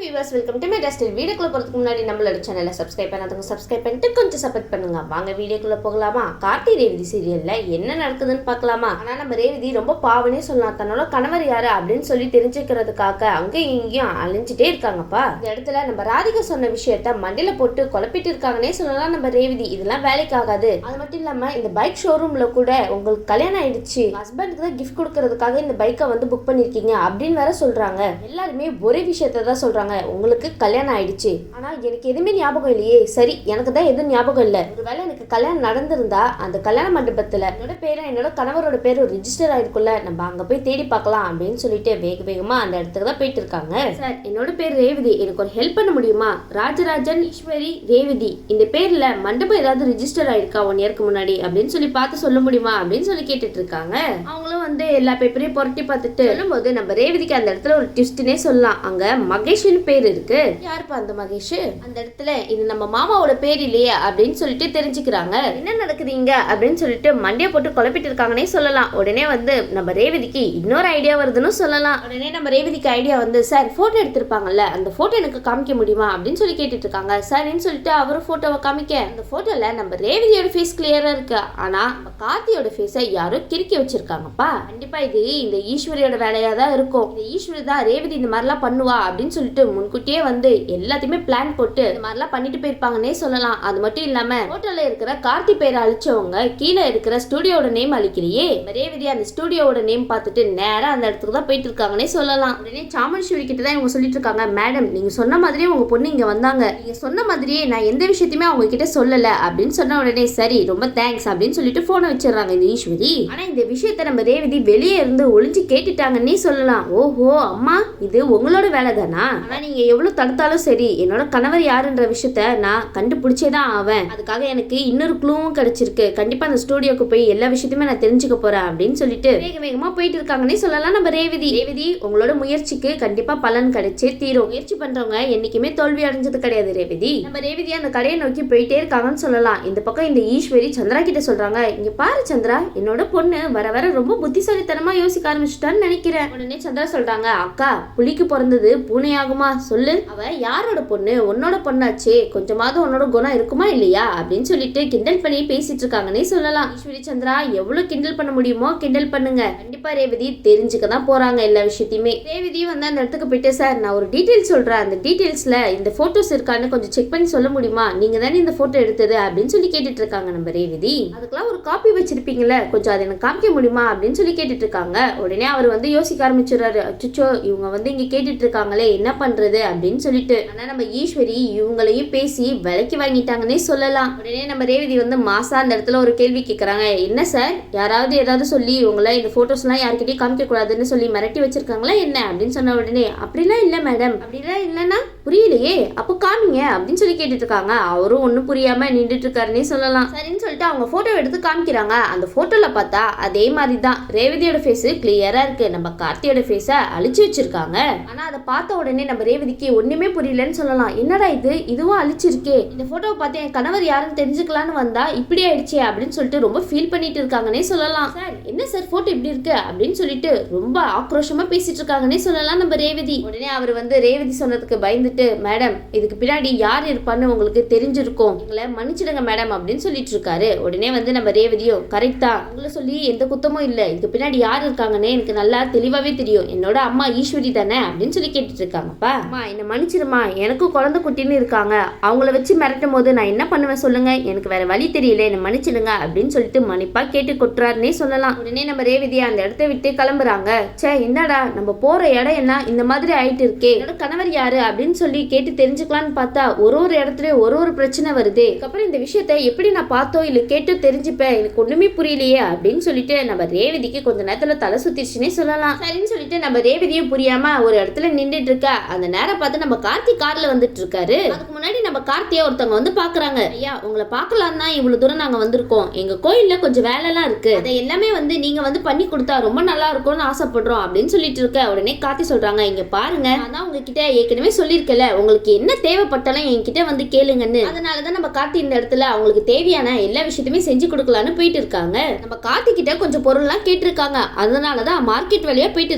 Viewers welcome to my டஸ்டில். வீடியோக்குள்ள போகிறதுக்கு முன்னாடி நம்மளோட சேனலை சப்ஸ்கிரைப் பண்ணாதவங்க சப்ஸ்கிரைப் பண்ணிட்டு கொஞ்சம் சப்போர்ட் பண்ணுங்க. வாங்க வீடியோக்குள்ள போகலாமா? கார்த்தி ரேவதி சீரியல்ல என்ன நடக்குதுன்னு பார்க்கலாமா? ஆனால் நம்ம ரேவதி ரொம்ப பாவனே சொல்லலாம். தன்னோட கணவர் யாரு அப்படின்னு சொல்லி தெரிஞ்சுக்கிறதுக்காக அங்கேயும் இங்கேயும் அழிஞ்சிட்டே இருக்காங்கப்பா. இந்த இடத்துல நம்ம ராதிகா சொன்ன விஷயத்த மண்டியில போட்டு குழப்பிட்டு இருக்காங்கன்னே சொல்லலாம் நம்ம ரேவதி. இதெல்லாம் வேலைக்கு ஆகாது. அது மட்டும் இல்லாம இந்த பைக் ஷோரூம்ல கூட உங்களுக்கு கல்யாணம் ஆயிடுச்சு, ஹஸ்பண்டுக்கு தான் கிஃப்ட் கொடுக்கறதுக்காக இந்த பைக்கை வந்து புக் பண்ணிருக்கீங்க அப்படின்னு வேற சொல்றாங்க. எல்லாருமே ஒரே விஷயத்த தான் சொல்றாங்க, உங்களுக்கு கல்யாணம் ஆயிடுச்சு. ஆனா எனக்கு எதுவுமே ஞாபகம் இல்லையே. சரி, எனக்கு தான் எதுவும் ஞாபகம் இல்லை. ஒருவேளை எனக்கு கல்யாணம் நடந்திருந்தா அந்த கல்யாண மண்டபத்துல என்னோட பேரும் என்னோட கணவரோட பேரும் ரிஜிஸ்டர் ஆயிருக்குல்ல, நம்ம அங்க போய் தேடி பார்க்கலாம் அப்படின்னு சொல்லிட்டு வேக வேகமா அந்த இடத்துக்கு தான் போயிட்டு இருக்காங்க. சார், என்னோட பேர் ரேவதி, எனக்கு ஒரு ஹெல்ப் பண்ண முடியுமா? ராஜராஜன் ஈஸ்வரி ரேவதி, இந்த பேர்ல மண்டபம் ஏதாவது ரிஜிஸ்டர் ஆயிருக்கா 1 இயருக்கு முன்னாடி அப்படின்னு சொல்லி பார்த்து சொல்ல முடியுமா அப்படின்னு சொல்லி கேட்டுட்டு இருக்காங்க. அவங்களும் வந்து எல்லா பேப்பரையும் புரட்டி பார்த்துட்டு சொல்லும்போது நம்ம ரேவதிக்கு அந்த இடத்துல ஒரு ட்விஸ்ட்னே சொல்லலாம். அங்க மகேஷ்னு பேர் இருக்கு. யாருப்பா அந்த மகேஷ்? அந்த இடத்துல இது நம்ம மாமாவோட பேர் இல்லையே அப்படின்னு சொல்லிட்டு தெரிஞ்சுக்கிறாங்க. என்ன நடக்குதுங்க அப்படின்னு சொல்லிட்டு மண்டியை போட்டு குழப்பிட்டு இருக்காங்கன்னே சொல்லலாம். உடனே வந்து நம்ம ரேவதிக்கு இன்னொரு ஐடியா வருதுன்னு சொல்லலாம். உடனே நம்ம ரேவதிக்கு ஐடியா வந்து, சார் போட்டோ எடுத்திருப்பாங்கல்ல, அந்த போட்டோ எனக்கு காமிக்க முடியுமா அப்படின்னு சொல்லி கேட்டுட்டு இருக்காங்க. சரின்னு சொல்லிட்டு அவரும் போட்டோவை காமிக்க அந்த போட்டோல நம்ம ரேவதியோட ஃபேஸ் கிளியரா இருக்கு. ஆனா நம்ம கார்த்தியோட ஃபேஸை யாரோ கிறுக்கி வச்சிருக்காங்கப்பா. கண்டிப்பா இது இந்த ஈஸ்வரியோட வேலையா தான் இருக்கும். இந்த ஈஸ்வரி தான் ரேவதி இந்த மாதிரிலாம் பண்ணுவா அப்படின்னு சொல்லிட்டு முன்கூட்டியே வந்து எல்லாத்தையுமே பிளான் போட்டு இந்த மாதிரிலாம் பண்ணிட்டு போயிருப்பாங்கன்னே சொல்லலாம். அது மட்டும் இல்லாம ஹோட்டல்ல இருக்கிற கார்த்தி பேரை அழிச்சவங்க கீழே இருக்கிற ஸ்டுடியோட நேம் அழிக்கலையே. ரேவதி அந்த ஸ்டுடியோட நேம் பார்த்துட்டு நேரா அந்த இடத்துக்கு தான் போயிட்டு இருக்காங்கன்னே சொல்லலாம். உடனே சாமுண்டீஸ்வரி கிட்ட தான் இவங்க சொல்லிட்டு இருக்காங்க, மேடம் நீங்க சொன்ன மாதிரியே உங்க பொண்ணு இங்க வந்தாங்க, நீங்க சொன்ன மாதிரியே நான் எந்த விஷயத்தையுமே அவங்க கிட்ட சொல்லல அப்படின்னு சொன்ன உடனே சரி ரொம்ப தேங்க்ஸ் அப்படின்னு சொல்லிட்டு போனை வச்சிடறாங்க இந்த ஈஸ்வரி. ஆனா இந்த விஷயத்த நம்ம ரேவதி வெளியே இருந்து ஒளிஞ்சு கேட்டுட்டாங்கன்னே சொல்லலாம். ஓஹோ அம்மா, இது உங்களோட வேலை தானா? ஆனா நீங்க எவ்வளவு தடுத்தாலும் சரி என்னோட கணவர் யாருன்ற விஷயத்த நான் கண்டுபிடிச்சேதான் ஆவேன். அதுக்காக எனக்கு இன்னொரு க்ளூவும் கிடைச்சிருக்கு. கண்டிப்பா அந்த ஸ்டுடியோக்கு போய் எல்லா விஷயத்தையுமே நான் தெரிஞ்சுக்க போறேன் அப்படின்னு சொல்லிட்டு வேக வேகமா போயிட்டு இருக்காங்கன்னே சொல்லலாம் நம்ம ரேவதி. ரேவதி, உங்களோட முயற்சிக்கு கண்டிப்பா பலன் கிடைச்சே தீரும். முயற்சி பண்றவங்க என்னைக்குமே தோல்வி அடைஞ்சது கிடையாது ரேவதி. நம்ம ரேவதி அந்த கடையை நோக்கி போயிட்டே இருக்காங்கன்னு சொல்லலாம். இந்த பக்கம் இந்த ஈஸ்வரி சந்திரா கிட்ட சொல்றாங்க, இங்க பாரு சந்திரா, என்னோட பொண்ணு வர வர ரொம்ப புத்திசாலித்தனமா யோசிக்க ஆரம்பிச்சுட்டான்னு நினைக்கிறேன். உடனே சந்திரா சொல்றாங்க, அக்கா புலிக்கு பிறந்தது பூனையாகுமா சொல்லு, அவ யாரோட பொண்ணு? உன்னோட பொண்ணாச்சே, கொஞ்சமாவது உன்னோட குணம் இருக்குமா இல்லையா அப்படின்னு சொல்லிட்டு கிண்டல் பண்ணி பேசிட்டு இருக்காங்கன்னே சொல்லலாம். ஈஸ்வரி சந்திரா எவ்வளவு கிண்டல் பண்ண முடியுமோ கிண்டல் பண்ணுங்க. கண்டிப்பா ரேவதி தெரிஞ்சுக்க தான் போறாங்க எல்லா விஷயத்தையுமே. ரேவதி வந்து அந்த இடத்துக்கு போயிட்டு, சார் நான் ஒரு டீடைல் சொல்றேன், அந்த டீடைல்ஸ்ல இந்த போட்டோஸ் இருக்கான்னு கொஞ்சம் செக் பண்ணி சொல்ல முடியுமா? நீங்க தானே இந்த போட்டோ எடுத்தது அப்படின்னு சொல்லி கேட்டுட்டு இருக்காங்க நம்ம ரேவதி. அதுக்கெல்லாம் ஒரு காப்பி வச்சிருப்பீங்கல்ல, கொஞ்சம் அதை எனக்கு காமிக்க முடியுமா அப்படின்னு சொல்லி கேட்டுட்டு இருக்காங்க. உடனே அவர் வந்து யோசிக்க ஆரம்பிச்சிடுறாரு, அச்சோ இவங்க வந்து இங்க கேட்டுட்டு இருக்காங்களே என்ன பண்றது அப்படின்னு சொல்லிட்டு. ஆனா நம்ம ஈஸ்வரி இவங்களையும் பேசி விலைக்கு வாங்கிட்டாங்கன்னே சொல்லலாம். உடனே நம்ம ரேவதி வந்து மாசா அந்த இடத்துல ஒரு கேள்வி கேட்கறாங்க, என்ன சார் யாராவது ஏதாவது சொல்லி உங்களை இந்த போட்டோஸ் எல்லாம் யார்கிட்டயும் காமிக்க கூடாதுன்னு சொல்லி மிரட்டி வச்சிருக்காங்களா என்ன அப்படின்னு சொன்ன உடனே, அப்படிலாம் இல்ல மேடம். அப்படிலாம் இல்லைன்னா புரியலையே, அப்போ காமிங்க அப்படின்னு சொல்லி கேட்டுட்டு இருக்காங்க. அவரும் ஒன்னும் புரியாம நின்றுட்டு இருக்காருன்னே சொல்லலாம். சரின்னு சொல்லிட்டு அவங்க போட்டோ எடுத்து காமிக்கிறாங்க. அந்த போட்டோல பார்த்தா அதே மாதிரி தான் ரேவதியோட ஃபேஸ் கிளியரா இருக்கு, நம்ம கார்த்தியோட ஃபேஸ அழிச்சு வச்சிருக்காங்க. ஆனா அதை பார்த்த உடனே நம்ம ரேவதிக்கு ஒண்ணுமே புரியலன்னு சொல்லலாம். என்னடா இதுவும் அழிச்சிருக்கே, இந்த போட்டோவை பார்த்து என் கணவர் யாருன்னு தெரிஞ்சுக்கலான்னு வந்தா இப்படி ஆயிடுச்சே அப்படின்னு சொல்லிட்டு ரொம்ப ஃபீல் பண்ணிட்டு இருக்காங்கன்னே சொல்லலாம். சார் என்ன சார் போட்டோ இப்படி இருக்கு அப்படின்னு சொல்லிட்டு ரொம்ப ஆக்ரோஷமா பேசிட்டு இருக்காங்கன்னே சொல்லலாம் நம்ம ரேவதி. உடனே அவர் வந்து ரேவதி சொன்னதுக்கு பயந்துட்டு, மேடம் இதுக்கு பின்னாடி யார் இருப்பான்னு உங்களுக்கு தெரிஞ்சிருக்கும், எங்களை மன்னிச்சிடுங்க மேடம் அப்படின்னு சொல்லிட்டு இருக்காரு. உடனே வந்து நம்ம ரேவதியும், கரெக்டா உங்களை சொல்லி எந்த குத்தமும் இல்லை, இதுக்கு பின்னாடி யார் இருக்காங்கன்னு எனக்கு நல்லா தெளிவாவே தெரியும், என்னோட அம்மா ஈஸ்வரி தானே அப்படின்னு சொல்லி கேட்டுட்டு இருக்காங்கப்பா. அம்மா என்ன மன்னிச்சிருமா, எனக்கும் குழந்தை குட்டின்னு இருக்காங்க, அவங்கள வச்சு மிரட்டும் போது நான் என்ன பண்ணுவேன் சொல்லுங்க, எனக்கு வேற வழி தெரியல, என்ன மன்னிச்சிடுங்க அப்படின்னு சொல்லிட்டு மன்னிப்பா கேட்டு கொட்டுறாருன்னே சொல்லலாம். உடனே நம்ம ரேவதி அந்த இடத்த விட்டு கிளம்புறாங்க. சே என்னடா நம்ம போற இடம் என்ன இந்த மாதிரி ஆயிட்டு இருக்கே, என்னோட கணவர் யாரு அப்படின்னு சொல்லி கேட்டு தெரிஞ்சுக்கலான்னு பார்த்தா ஒரு இடத்துல ஒரு பிரச்சனை வருது. அதுக்கப்புறம் இந்த விஷயத்த எப்படி நான் பார்த்தோ இல்ல கேட்டு தெரிஞ்சுப்பேன், எனக்கு ஒண்ணுமே புரியலையே அப்படின்னு சொல்லிட்டு நம்ம ரேவதிக்கு கொஞ்ச நேரத்துல தலை சுத்திச்சுன்னே சொல்லலாம். சரின்னு சொல்லிட்டு நம்ம ரேவதியும் புரியாம ஒரு இடத்துல நின்றுட்டு இருக்க. அந்த நேரம் பார்த்து நம்ம கார்த்தி கார்ல வந்துட்டு இருக்காரு. அதுக்கு முன்னாடி நம்ம கார்த்தியா ஒருத்தவங்க வந்து பாக்குறாங்க. ஐயா உங்களை பாக்கலாம் தான் இவ்வளவு தூரம் நாங்க வந்திருக்கோம், எங்க கோயில்ல கொஞ்சம் வேலை எல்லாம் இருக்கு, அதை எல்லாமே வந்து நீங்க வந்து பண்ணி கொடுத்தா ரொம்ப நல்லா இருக்கும்னு ஆசைப்படுறோம் அப்படின்னு சொல்லிட்டு இருக்க. உடனே கார்த்தி சொல்றாங்க, இங்க பாருங்க நான் உங்ககிட்ட ஏற்கனவே சொல்லியிருக்கல, உங்களுக்கு என்ன தேவைப்பட்டாலும் என்கிட்ட வந்து கேளுங்கன்னு. அதனாலதான் நம்ம கார்த்தி இந்த இடத்துல அவங்களுக்கு தேவையான எல்லா விஷயத்தையுமே செஞ்சு கொடுக்கலான்னு போயிட்டு இருக்காங்க. நம்ம கார்த்தி கிட்ட கொஞ்சம் பொருள்லாம் கேட்டிருக்காங்க, அதனாலதான் மார்க்கெட் வழியா போயிட்டு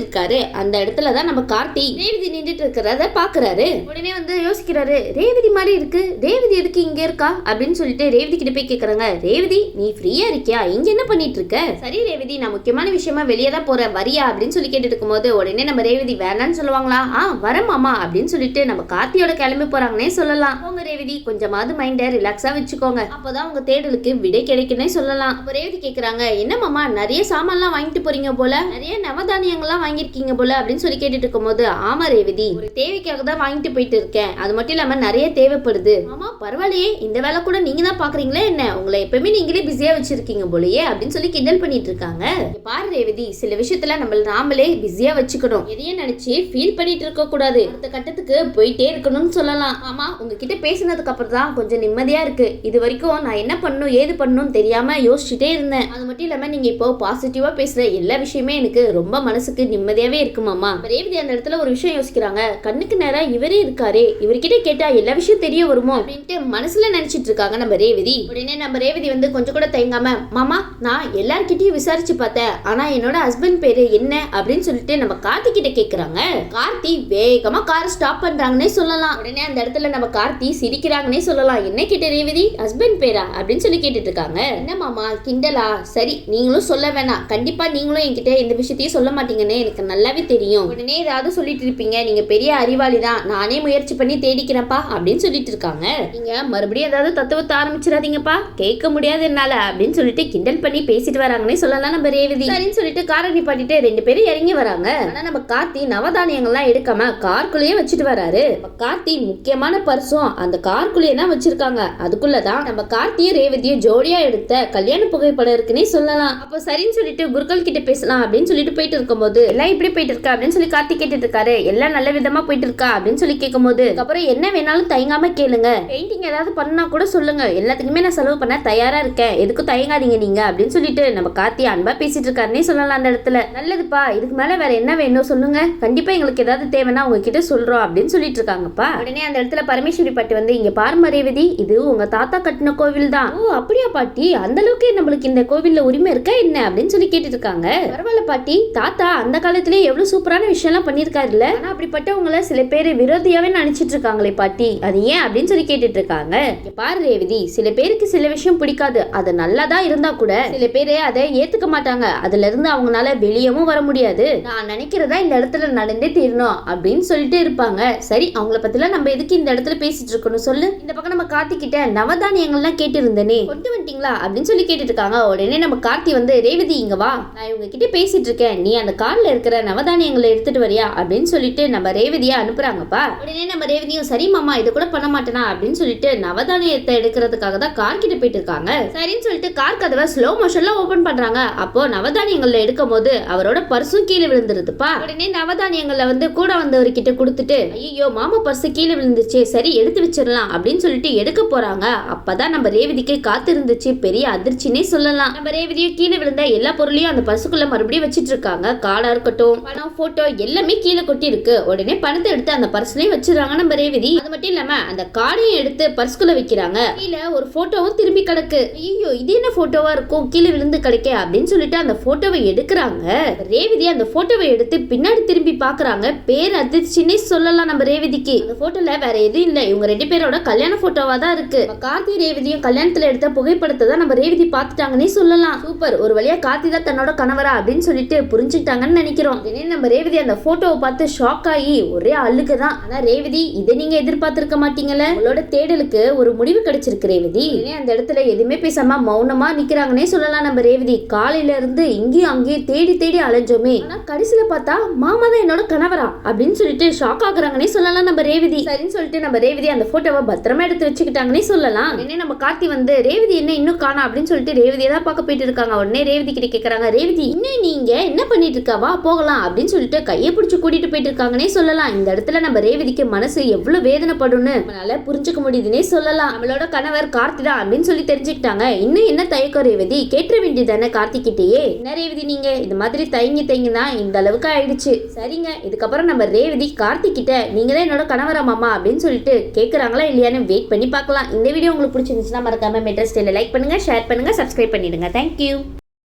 இருக்காரு. அந்த இடத்துலதான் நம்ம கார்த்தி ரேவதி நின்றுட்டு இருக்கிற வர்றத பாக்குறாரு. உடனே வந்து யோசிக்கிறாரு, ரேவதி மாதிரி இருக்கு, ரேவதி எதுக்கு இங்க இருக்கா அப்படின்னு சொல்லிட்டு ரேவதி கிட்ட போய் கேக்குறாங்க. ரேவதி நீ ஃப்ரீயா இருக்கியா, இங்க என்ன பண்ணிட்டு இருக்க? சரி ரேவதி, நான் முக்கியமான விஷயமா வெளியே தான் போறேன், வரியா அப்படின்னு சொல்லி கேட்டு இருக்கும்போது உடனே நம்ம ரேவதி வேணான்னு சொல்லுவாங்களா. வரேன் மாமா அப்படின்னு சொல்லிட்டு நம்ம கார்த்தியோட கிளம்பி போறாங்கன்னே சொல்லலாம். உங்க ரேவதி கொஞ்சமாவது மைண்ட ரிலாக்ஸா வச்சுக்கோங்க, அப்பதான் உங்க தேடலுக்கு விடை கிடைக்குன்னே சொல்லலாம். அப்ப ரேவதி கேக்குறாங்க, என்ன மாமா நிறைய சாமான்லாம் வாங்கிட்டு போறீங்க போல, நிறைய நவதானியங்கள்லாம் வாங்கிருக்கீங்க போல அப்படின்னு சொல்லி கேட்டுட்டு இருக்கும்போது, ஆமா ரேவதி, ஒரு தேவைக்காக தான் வாங்கிட்டு போயிட்டு இருக்கேன், அது மட்டும் இல்லாம நிறைய தேவைப்படுது. ஆமா பரவாயில்லையே, இந்த வேலை கூட நீங்க தான் பாக்குறீங்களே, என்ன உங்களை எப்பவுமே நீங்களே பிஸியா வச்சிருக்கீங்க போலயே அப்படின்னு சொல்லி கிண்டல் பண்ணிட்டு இருக்காங்க. பாரு ரேவதி, சில விஷயத்துல நம்ம நாமளே பிஸியா வச்சுக்கணும், எதையும் நினைச்சு ஃபீல் பண்ணிட்டு இருக்க கூடாது, அடுத்த கட்டத்துக்கு போயிட்டே இருக்கணும்னு சொல்லலாம். ஆமா உங்ககிட்ட பேசினதுக்கு அப்புறம் தான் கொஞ்சம் நிம்மதியா இருக்கு, இது வரைக்கும் நான் என்ன பண்ணணும் ஏது பண்ணணும்னு தெரியாம யோசிச்சுட்டே இருந்தேன். அது மட்டும் இல்லாம நீங்க இப்போ பாசிட்டிவா பேசுற எல்லா விஷயமே எனக்கு ரொம்ப மனசுக்கு நிம்மதியாவே இருக்குமாமா. ரேவதி அந்த இடத்துல ஒரு விஷயம் யோசிக்கிறாங்க, கண்ணுக்கு நேரா இவரே இருக்காரே, இவர்கிட்ட கேட்டா எல்லா விஷயம் தெரிய வருமோ அப்படின்ட்டு மனசுல நினைச்சிட்டு இருக்காங்க நம்ம ரேவதி. உடனே நம்ம ரேவதி வந்து கொஞ்சம் கூட தயங்காம, மாமா நான் எல்லார்கிட்டயும் விசாரிச்சு பார்த்தேன், ஆனா என்னோட ஹஸ்பண்ட் பேரு என்ன அப்படின்னு சொல்லிட்டு நம்ம கார்த்தி கிட்ட கேக்குறாங்க. கார்த்தி வேகமா காரை ஸ்டாப் பண்றாங்கன்னே சொல்லலாம். உடனே அந்த இடத்துல நம்ம கார்த்தி சிரிக்கிறாங்கன்னே சொல்லலாம். என்ன கேட்ட ரேவதி, ஹஸ்பண்ட் பேரா அப்படின்னு சொல்லி கேட்டுட்டு இருக்காங்க. என்ன மாமா கிண்டலா, சரி நீங்களும் சொல்ல வேணாம், கண்டிப்பா நீங்களும் என்கிட்ட இந்த விஷயத்தையும் சொல்ல மாட்டீங்கன்னு எனக்கு நல்லாவே தெரியும், உடனே ஏதாவது சொல்லிட்டு இருப்பீங்க, நீங்க பெரிய அறிவாளி தான், நானே முயற்சி பண்ணி தேடிக்கிறேன்ப்பா அப்படின்னு சொல்லிட்டு இருக்காங்க. நீங்க மறுபடியும் ஏதாவது தத்துவத்தை ஆரம்பிச்சிடாதீங்கப்பா, கேட்க முடியாது என்னால அப்படின்னு சொல்லிட்டு கிண்டல் பண்ணி பேசிட்டு வராங்கன்னே சொல்லலாம் நம்ம ரேவதி. சரின்னு சொல்லிட்டு காரை நிப்பாட்டிட்டு ரெண்டு பேரும் இறங்கி வராங்க. ஆனா நம்ம கார்த்தி நவதானியங்கள்லாம் எடுக்காம கார்க்குள்ளேயே வச்சுட்டு வராரு. கார்த்தி முக்கியமான பர்சும் அந்த கார்க்குள்ளேயே தான் வச்சிருக்காங்க. அதுக்குள்ளதான் நம்ம கார்த்தியும் ரேவதியும் ஜோடியா எடுத்த கல்யாண புகைப்படம் இருக்குன்னே சொல்லலாம். அப்போ சரின்னு சொல்லிட்டு குருக்கள் கிட்ட பேசலாம் அப்படின்னு சொல்லிட்டு போயிட்டு இருக்கும்போது, எல்லாம் இப்படி போயிட்டு இருக்கா அப்படின்னு சொல்லி கார்த்தி கேட்டுட்டு இருக்காரு. எல்லாம் நல்ல விதமா போயிட்டு இருக்கா அப்படின்னு சொல்லி கேட்கும்போது, அப்புறம் என்ன வேணாலும் தயங்காம கேளுங்க, பெயிண்டிங் ஏதாவது பண்ணா கூட சொல்லுங்க, எல்லாத்துக்குமே நான் செலவு பண்ண தயாரா இருக்கேன், எதுக்கும் தயங்காதீங்க நீங்க அப்படின்னு சொல்லிட்டு நம்ம கார்த்தி அன்பா பேசிட்டு இருக்காருன்னே சொல்லலாம் அந்த இடத்துல. நல்லதுப்பா, இதுக்கு மேல வேற என்ன வேணும் சொல்லுங்க, கண்டிப்பா எங்களுக்கு ஏதாவது தேவைன்னா உங்ககிட்ட சொல்றோம் அப்படின்னு சொல்லிட்டு இருக்காங்கப்பா. உடனே அந்த இடத்துல பரமேஸ்வரி பாட்டி வந்து, இங்க பாருமா ரேவதி, இது உங்க தாத்தா கட்டின கோவில் தான். ஓ அப்படியா பாட்டி, அந்த அளவுக்கு நம்மளுக்கு இந்த கோவில்ல உரிமை இருக்கா என்ன அப்படின்னு சொல்லி கேட்டுட்டு இருக்காங்க. பரவாயில்ல பாட்டி, தாத்தா அந்த காலத்திலேயே எவ்வளவு சூப்பரான விஷயம் எல்லாம் பண்ணிருக்காருல்ல, ஆனா அப்படிப்பட்டவங்களை சில பேர் விரோதியாவே நினைச்சிட்டு இருக்காங்களே பாட்டி, அது ஏன் அப்படின்னு சொல்லி கேட்டுட்டு இருக்காங்க. பாரு ரேவதி, சில பேருக்கு சில விஷயம் பிடிக்காது, அது நல்லதா இருந்தா கூட சில பேரு அதை ஏத்துக்க மாட்டாங்க, அதுல இருந்து அவங்களால வெளியவும் வர முடியாது, நான் நினைக்கிறதா இந்த இடத்துல நடந்தே தீரணும் அப்படின்னு சொல்லிட்டு இருப்பாங்க. சரி அவங்கள பத்திலாம் நம்ம எதுக்கு இந்த இடத்துல பேசிட்டு இருக்கணும் சொல்லு. இந்த பக்கம் நம்ம கார்த்தி கிட்ட நவதானியங்கள்லாம் கேட்டு இருந்தேனே கொண்டு வந்துட்டீங்களா அப்படின்னு சொல்லி கேட்டுட்டு இருக்காங்க. உடனே நம்ம கார்த்தி வந்து, ரேவதி இங்க வா, நான் இவங்க கிட்ட பேசிட்டு இருக்கேன், நீ அந்த கார்ல இருக்கிற நவதானியங்களை எடுத்துட்டு வரியா அப்படின்னு சொல்லிட்டு நம்ம ரேவதியை அனுப்புறாங்கப்பா. உடனே நம்ம ரேவதியும், சரி மாமா இதை கூட பண்ண மாட்டேனா அப்படின்னு சொல்லிட்டு நவதானியத்தை எடுக்கிறதுக்காக தான் கார் கிட்ட போயிட்டு இருக்காங்க. சரின்னு சொல்லிட்டு கார் கதவை ஸ்லோ மோஷன்ல ஓபன் பண்றாங்க. அப்போ நவதானியங்கள்ல எடுக்கும் போது அவரோட பர்சும் கீழே விழுந்துருதுப்பா. உடனே நவதானியங்கள்ல வந்து கூட வந்தவர்கிட்ட கொடுத்துட்டு, ஐயோ மாமா பர்சு கீழே விழுந்துச்சு, சரி எடுத்து வச்சிடலாம் அப்படின்னு சொல்லிட்டு எடுக்க போறாங்க. அப்பதான் நம்ம ரேவதிக்கு காத்து இருந்துச்சு பெரிய அதிர்ச்சினே சொல்லலாம். நம்ம ரேவதியும் கீழே விழுந்த எல்லா பொருளையும் அந்த பர்சுக்குள்ள மறுபடியும் வச்சிட்டு இருக்காங்க. கார்டா இருக்கட்டும், பணம், போட்டோ எல்லாமே கீழே கொட்டி இருக்கு. உடனே பணத்தை எடுத்து அந்த பர்ஸ்லயும் வச்சிருக்காங்க நம்ம ரேவதி. அது மட்டும் இல்லாம அந்த கார்டையும் எடுத்து பர்ஸ்குள்ள வைக்கிறாங்க. கீழே ஒரு போட்டோவும் திரும்பி கிடக்கு. ஐயோ இது என்ன போட்டோவா இருக்கும் கீழே விழுந்து கிடைக்க அப்படின்னு சொல்லிட்டு அந்த போட்டோவை எடுக்கிறாங்க. ரேவதி அந்த போட்டோவை எடுத்து பின்னாடி திரும்பி பாக்குறாங்க. பேர் அதிர்ச்சினே சொல்லலாம் நம்ம ரேவதிக்கு. அந்த போட்டோல வேற எதுவும் இல்ல, இவங்க ரெண்டு பேரோட கல்யாண போட்டோவா தான் இருக்கு. கார்த்தி ரேவதியும் கல்யாணத்துல எடுத்த புகைப்படத்தை தான் நம்ம ரேவதி பாத்துட்டாங்கன்னே சொல்லலாம். சூப்பர், ஒரு வழியா கார்த்தி தான் தன்னோட கணவரா அப்படின்னு சொல்லிட்டு புரிஞ்சுட்டாங்கன்னு நினைக்கிறோம். நம்ம ரேவதி அந்த போட்டோவை பார்த்து ஷாக் ஆகி ஒரே அழுகுதான். ஆனா ரேவதி, இதை நீங்க எதிர்பார்த்திருக்க மாட்டீங்கல்ல, உங்களோட தேடலுக்கு ஒரு முடிவு கிடைச்சிருக்கு ரேவதி. அந்த இடத்துல எதுவுமே பேசாம மௌனமா நிக்கிறாங்கன்னே சொல்லலாம் நம்ம ரேவதி. காலையில இருந்து இங்கேயும் அங்கேயும் தேடி தேடி அலைஞ்சோமே, ஆனா கடைசியில பார்த்தா மாமா தான் என்னோட கணவரா அப்படின்னு சொல்லிட்டு ஷாக் ஆகுறாங்கன்னே சொல்லலாம் நம்ம ரேவதி. சரின்னு சொல்லிட்டு நம்ம ரேவதி அந்த போட்டோவை பத்திரமா எடுத்து வச்சுக்கிட்டாங்கன்னே சொல்லலாம். உடனே நம்ம கார்த்தி வந்து, ரேவதி என்ன இன்னும் காணா அப்படின்னு சொல்லிட்டு ரேவதியை தான் பார்க்க போயிட்டு இருக்காங்க. உடனே ரேவதி கிட்ட கேக்குறாங்க, ரேவதி இன்னும் நீங்க என்ன பண்ணிட்டு இருக்காவா, போகலாம் அப்படின்னு சொல்லிட்டு கையை பிடிச்சு கூட்டிட்டு போயிட்டு இருக்காங்கன்னே சொல்லலாம். இந்த இடத்துல நம்ம ரேவதிக்கு மனசு எவ்வளவு வேதனைப்படும்னு நம்மளால புரிஞ்சுக்க முடியுதுன்னே சொல்லலாம். நம்மளோட கணவர் கார்த்தி தான் அப்படின்னு சொல்லி தெரிஞ்சுக்கிட்டாங்க. இன்னும் என்ன தயக்கம் ரேவதி, கேட்ட வேண்டியதானே கார்த்தி கிட்டேயே. என்ன ரேவதி நீங்க இந்த மாதிரி தயங்கி தான் இந்த அளவுக்கு ஆயிடுச்சு. சரிங்க, இதுக்கப்புறம் நம்ம ரேவதி கார்த்தி கிட்ட நீங்களே என்னோட கணவரா மாமா அப்படின்னு சொல்லிட்டு கேக்குறாங்களா இல்லையான்னு வெயிட் பண்ணி பார்க்கலாம். இந்த வீடியோ உங்களுக்கு பிடிச்சிருந்துச்சுன்னா மறக்காம மெட்ரஸ் லைக் பண்ணுங்க, ஷேர் பண்ணுங்க, சப்ஸ்கிரைப் பண்ணிடுங்க. தேங்க்யூ.